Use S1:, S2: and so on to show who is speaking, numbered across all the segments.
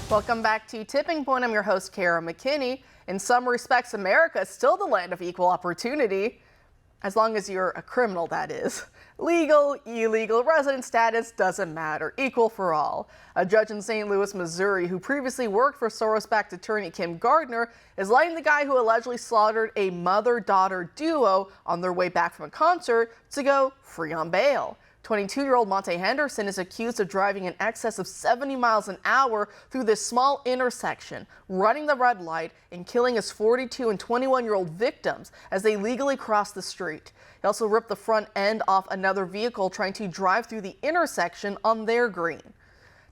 S1: Welcome back to Tipping Point. I'm your host, Kara McKinney. In some respects, America is still the land of equal opportunity. As long as you're a criminal, that is. Legal, illegal, resident status doesn't matter. Equal for all. A judge in St. Louis, Missouri, who previously worked for Soros-backed attorney Kim Gardner, is letting the guy who allegedly slaughtered a mother-daughter duo on their way back from a concert to go free on bail. 22-year-old Monte Henderson is accused of driving in excess of 70 miles an hour through this small intersection, running the red light and killing his 42 and 21-year-old victims as they legally crossed the street. He also ripped the front end off another vehicle trying to drive through the intersection on their green.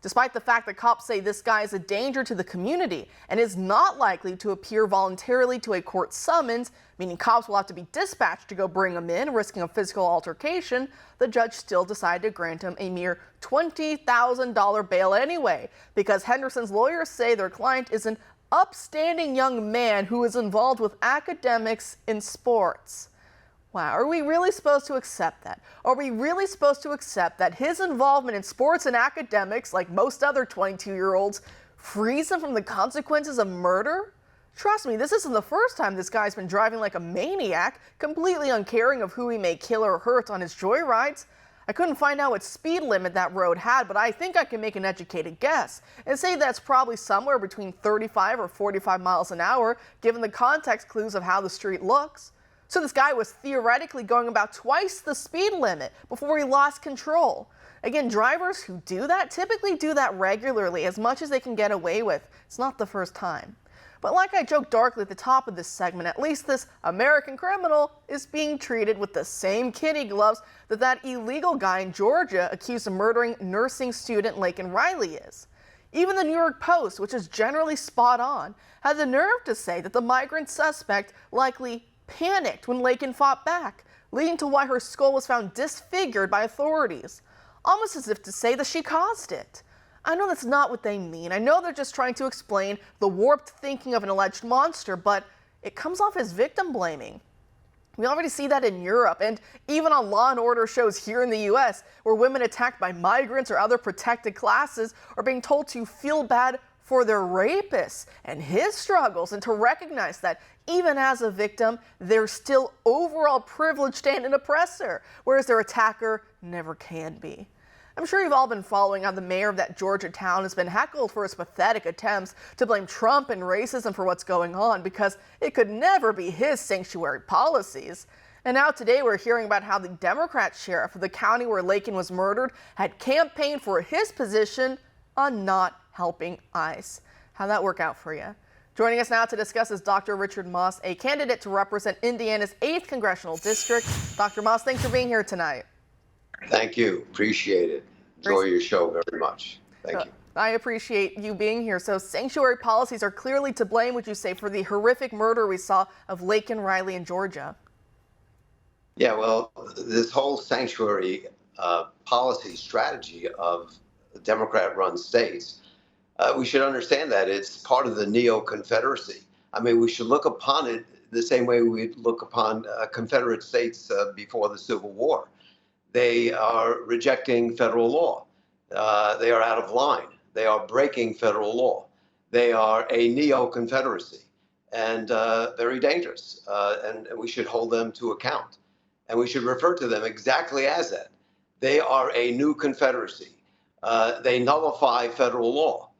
S1: Despite the fact that cops say this guy is a danger to the community and is not likely to appear voluntarily to a court summons, meaning cops will have to be dispatched to go bring him in, risking a physical altercation, the judge still decided to grant him a mere $20,000 bail anyway, because Henderson's lawyers say their client is an upstanding young man who is involved with academics in sports. Wow, are we really supposed to accept that? Are we really supposed to accept that his involvement in sports and academics, like most other 22-year-olds, frees him from the consequences of murder? Trust me, this isn't the first time this guy's been driving like a maniac, completely uncaring of who he may kill or hurt on his joyrides. I couldn't find out what speed limit that road had, but I think I can make an educated guess and say that's probably somewhere between 35 or 45 miles an hour, given the context clues of how the street looks. So this guy was theoretically going about twice the speed limit before he lost control. Again, drivers who do that typically do that regularly, as much as they can get away with. It's not the first time. But like I joked darkly at the top of this segment, at least this American criminal is being treated with the same kid gloves that that illegal guy in Georgia accused of murdering nursing student Laken Riley is. Even the New York Post, which is generally spot on, had the nerve to say that the migrant suspect likely panicked when Laken fought back, leading to why her skull was found disfigured by authorities, almost as if to say that she caused it. I know that's not what they mean. I know they're just trying to explain the warped thinking of an alleged monster, but it comes off as victim blaming. We already see that in Europe and even on Law and Order shows here in the U.S., where women attacked by migrants or other protected classes are being told to feel bad for their rapist and his struggles, and to recognize that even as a victim, they're still overall privileged and an oppressor, whereas their attacker never can be. I'm sure you've all been following how the mayor of that Georgia town has been heckled for his pathetic attempts to blame Trump and racism for what's going on, because it could never be his sanctuary policies. And now today we're hearing about how the Democrat sheriff of the county where Laken was murdered had campaigned for his position on not helping ICE. How'd that work out for you? Joining us now to discuss is Dr. Richard Moss, a candidate to represent Indiana's 8th Congressional District. Dr. Moss, thanks for being here tonight.
S2: Thank you. Appreciate it. Enjoy your show very much. Thank you.
S1: I appreciate you being here. So sanctuary policies are clearly to blame, would you say, for the horrific murder we saw of Laken Riley in Georgia?
S2: Yeah, well, this whole sanctuary policy strategy of Democrat-run states, we should understand that it's part of the neo-Confederacy. I mean, we should look upon it the same way we look upon Confederate states before the Civil War. They are rejecting federal law. They are out of line. They are breaking federal law. They are a neo-Confederacy and very dangerous. And we should hold them to account. And we should refer to them exactly as that. They are a new Confederacy. They nullify federal law.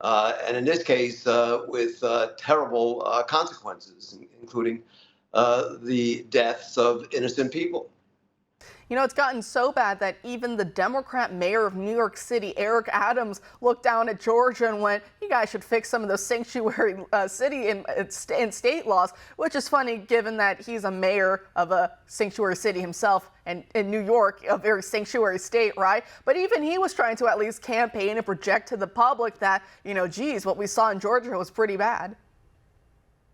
S2: And in this case, with terrible consequences, including the deaths of innocent people.
S1: You know, it's gotten so bad that even the Democrat mayor of New York City, Eric Adams, looked down at Georgia and went, you guys should fix some of those sanctuary city and state laws, which is funny given that he's a mayor of a sanctuary city himself, and in New York, a very sanctuary state, right? But even he was trying to at least campaign and project to the public that, you know, geez, what we saw in Georgia was pretty bad.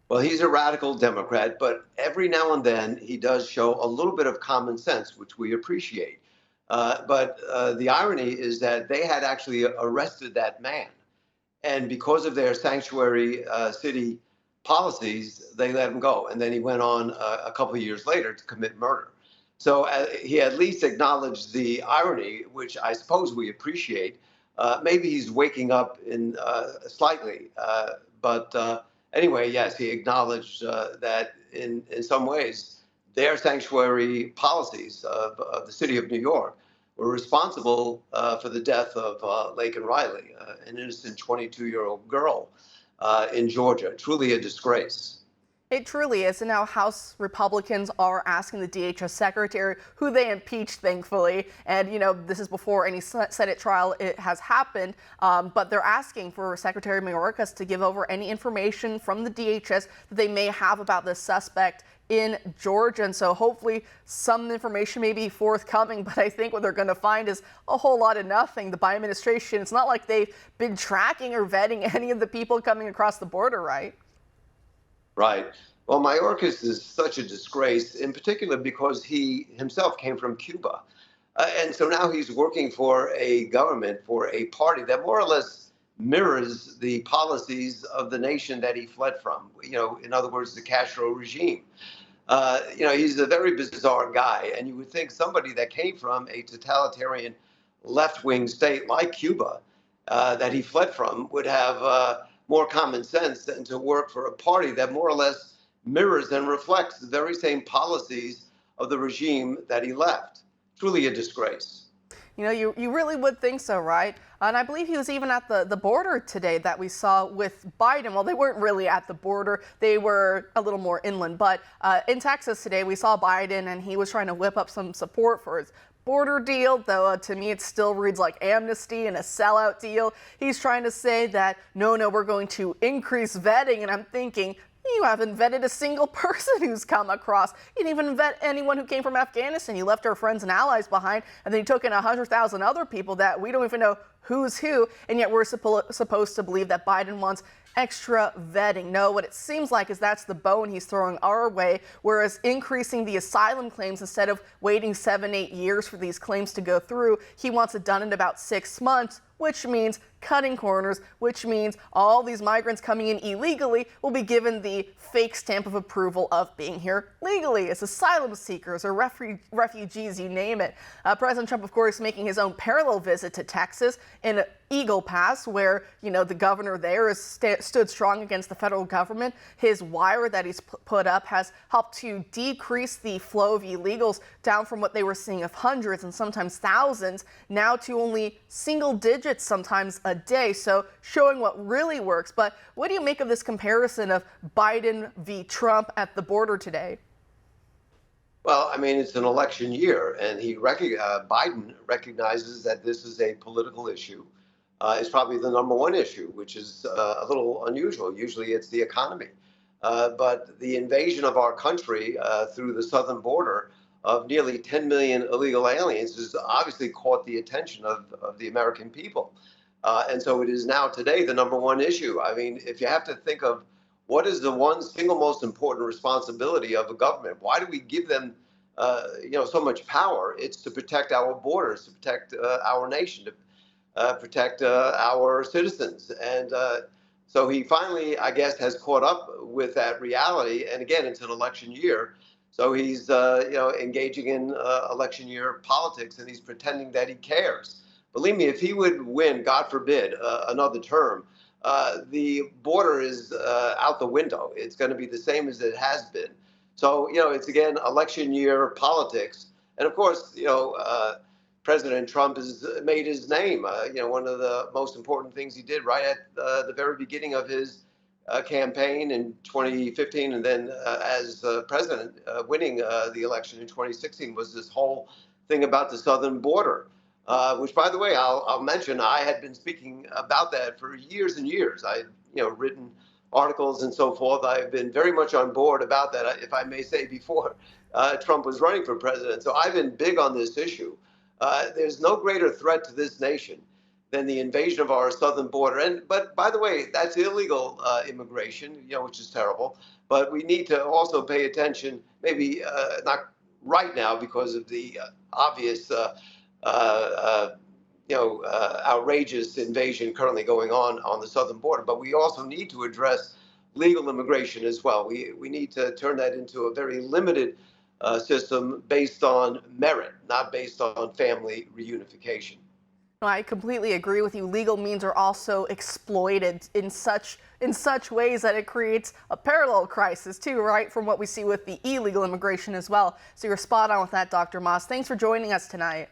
S2: Well, he's a radical Democrat, but every now and then he does show a little bit of common sense, which we appreciate. But the irony is that they had actually arrested that man. And because of their sanctuary city policies, they let him go. And then he went on a couple of years later to commit murder. So he at least acknowledged the irony, which I suppose we appreciate, Maybe he's waking up in slightly, but anyway, yes, he acknowledged that in some ways their sanctuary policies of the city of New York were responsible for the death of Laken Riley, an innocent 22-year-old girl in Georgia. Truly a disgrace.
S1: It truly is. And now House Republicans are asking the DHS secretary, who they impeached, thankfully. And, this is before any Senate trial it has happened. But they're asking for Secretary Mayorkas to give over any information from the DHS that they may have about this suspect in Georgia. And so hopefully some information may be forthcoming. But I think what they're going to find is a whole lot of nothing. The Biden administration, it's not like they've been tracking or vetting any of the people coming across the border, right?
S2: Right. Well, Mayorkas is such a disgrace, in particular because he himself came from Cuba. And so now he's working for a government, for a party that more or less mirrors the policies of the nation that he fled from, in other words, the Castro regime. He's a very bizarre guy. And you would think somebody that came from a totalitarian left-wing state like Cuba that he fled from would have more common sense than to work for a party that more or less mirrors and reflects the very same policies of the regime that he left. Truly a disgrace.
S1: You really would think so, right? And I believe he was even at the border today that we saw with Biden. Well, they weren't really at the border. They were a little more inland. But in Texas today, we saw Biden, and he was trying to whip up some support for his border deal, though to me it still reads like amnesty and a sellout deal. He's trying to say that, no, we're going to increase vetting. And I'm thinking, you haven't vetted a single person who's come across. You didn't even vet anyone who came from Afghanistan. You left our friends and allies behind, and then you took in 100,000 other people that we don't even know who's who, and yet we're supposed to believe that Biden wants extra vetting. No, what it seems like is that's the bone he's throwing our way, whereas increasing the asylum claims instead of waiting 7-8 years for these claims to go through, he wants it done in about 6 months, which means cutting corners, which means all these migrants coming in illegally will be given the fake stamp of approval of being here legally as asylum seekers or refugees, you name it. President Trump, of course, making his own parallel visit to Texas in Eagle Pass, where, the governor there has stood strong against the federal government. His wire that he's put up has helped to decrease the flow of illegals down from what they were seeing of hundreds and sometimes thousands, now to only single digits sometimes a day. So showing what really works. But what do you make of this comparison of Biden v. Trump at the border today?
S2: Well, I mean, it's an election year, and Biden recognizes that this is a political issue. It's probably the number one issue, which is a little unusual. Usually it's the economy. But the invasion of our country through the southern border of nearly 10 million illegal aliens has obviously caught the attention of the American people. And so it is now today the number one issue. I mean, if you have to think of what is the one single most important responsibility of a government, why do we give them so much power? It's to protect our borders, to protect our nation, to protect our citizens. And so he finally, I guess, has caught up with that reality. And again, it's an election year. So he's, engaging in election year politics, and he's pretending that he cares. Believe me, if he would win, God forbid, another term, the border is out the window. It's going to be the same as it has been. So, it's, again, election year politics. And of course, President Trump has made his name. One of the most important things he did right at the very beginning of his campaign in 2015, and then as president, winning the election in 2016, was this whole thing about the southern border, which, by the way, I'll mention, I had been speaking about that for years and years. I, written articles and so forth. I've been very much on board about that, if I may say, before Trump was running for president. So I've been big on this issue. There's no greater threat to this nation than the invasion of our southern border. But by the way, that's illegal immigration, which is terrible. But we need to also pay attention, maybe not right now because of the obvious, outrageous invasion currently going on the southern border. But we also need to address legal immigration as well. We need to turn that into a very limited system based on merit, not based on family reunification.
S1: No, I completely agree with you. Legal means are also exploited in such ways that it creates a parallel crisis too, right? From what we see with the illegal immigration as well. So you're spot on with that, Dr. Moss. Thanks for joining us tonight.